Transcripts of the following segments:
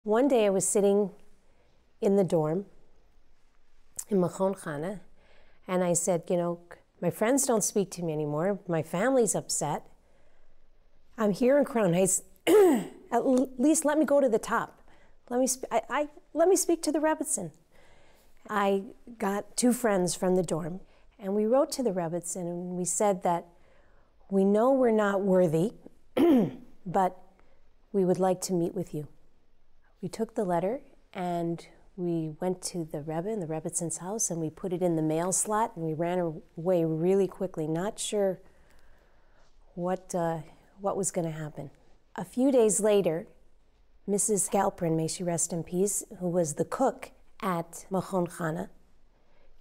One day I was sitting in the dorm in Mechon, and I said, my friends don't speak to me anymore. My family's upset. I'm here in Crown Heights. At least let me go to the top. Let me speak to the Rebbitzin. I got two friends from the dorm, and we wrote to the Rebbitzin, and we said that we know we're not worthy, but we would like to meet with you. We took the letter and we went to the Rebbe in the Rebbitzin's house, and we put it in the mail slot, and we ran away really quickly, not sure what was going to happen. A few days later, Mrs. Galperin, may she rest in peace, who was the cook at Mechon,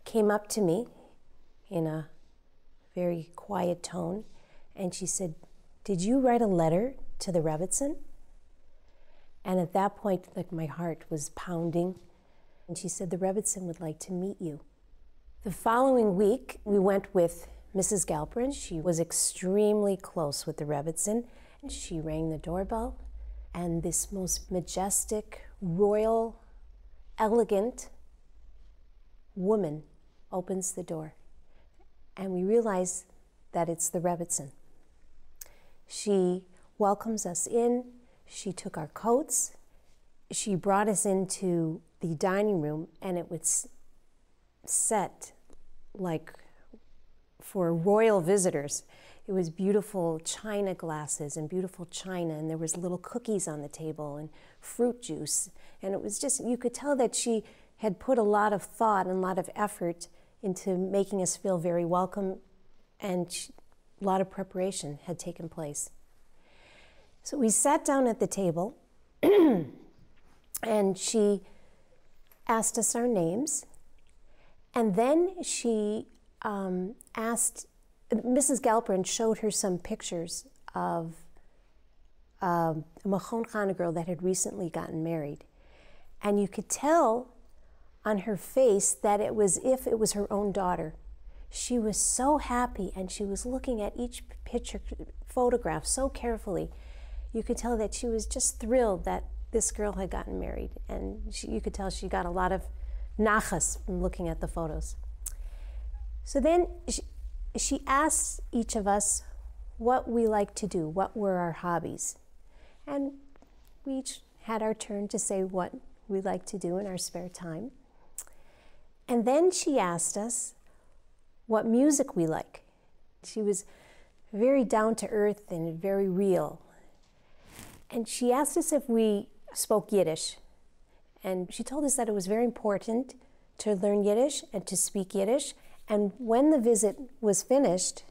came up to me in a very quiet tone, and she said, "Did you write a letter to the Rebbitzin?" And at that point, my heart was pounding. And she said, "The Rebbitzin would like to meet you." The following week, we went with Mrs. Galperin. She was extremely close with the Rebbitzin. And she rang the doorbell, and this most majestic, royal, elegant woman opens the door. And we realize that it's the Rebbitzin. She welcomes us in. She took our coats. She brought us into the dining room, and it was set like for royal visitors. It was beautiful china glasses and beautiful china, and there was little cookies on the table and fruit juice. And it was just, you could tell that she had put a lot of thought and a lot of effort into making us feel very welcome, and a lot of preparation had taken place. So we sat down at the table, and she asked us our names, and then she asked, Mrs. Galperin showed her some pictures of a Mechon girl that had recently gotten married. And you could tell on her face that it was if it was her own daughter. She was so happy, and she was looking at each picture, photograph so carefully. You could tell that she was just thrilled that this girl had gotten married. And you could tell she got a lot of nachas from looking at the photos. So then she asked each of us what we liked to do, what were our hobbies. And we each had our turn to say what we liked to do in our spare time. And then she asked us what music we like. She was very down to earth and very real. And she asked us if we spoke Yiddish. And she told us that it was very important to learn Yiddish and to speak Yiddish. And when the visit was finished,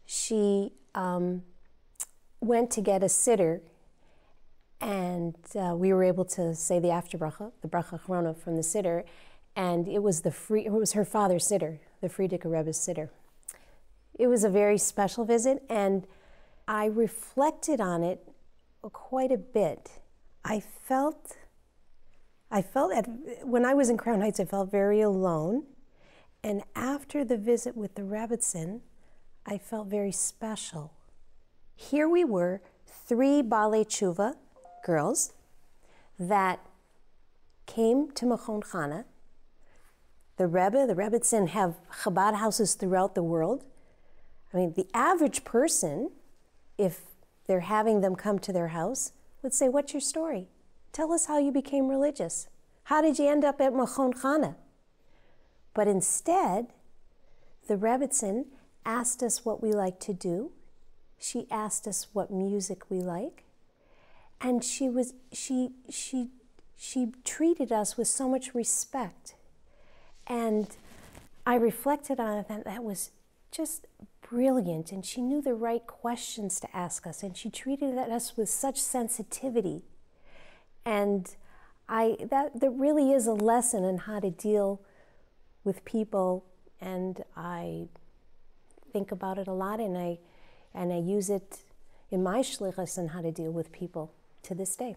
she went to get a sitter, and we were able to say the after bracha, the bracha achrona from the sitter, and it was her father's sitter, the Frierdiker Rebbe's sitter. It was a very special visit, and I reflected on it quite a bit. When I was in Crown Heights, I felt very alone. And after the visit with the Rebbitzin, I felt very special. Here we were, 3 Balei Tshuva girls that came to Mechon. The Rebbe, the Rebbitzin have Chabad houses throughout the world. I mean, the average person, if they're having them come to their house, would say, "What's your story? Tell us how you became religious. How did you end up at Mechon?" But instead, the Rebbitzin asked us what we like to do. She asked us what music we like. And she treated us with so much respect. And I reflected on it, and that was just brilliant. And she knew the right questions to ask us, and she treated us with such sensitivity. And that really is a lesson in how to deal with people, and I think about it a lot, and I use it in my shlichus on how to deal with people to this day.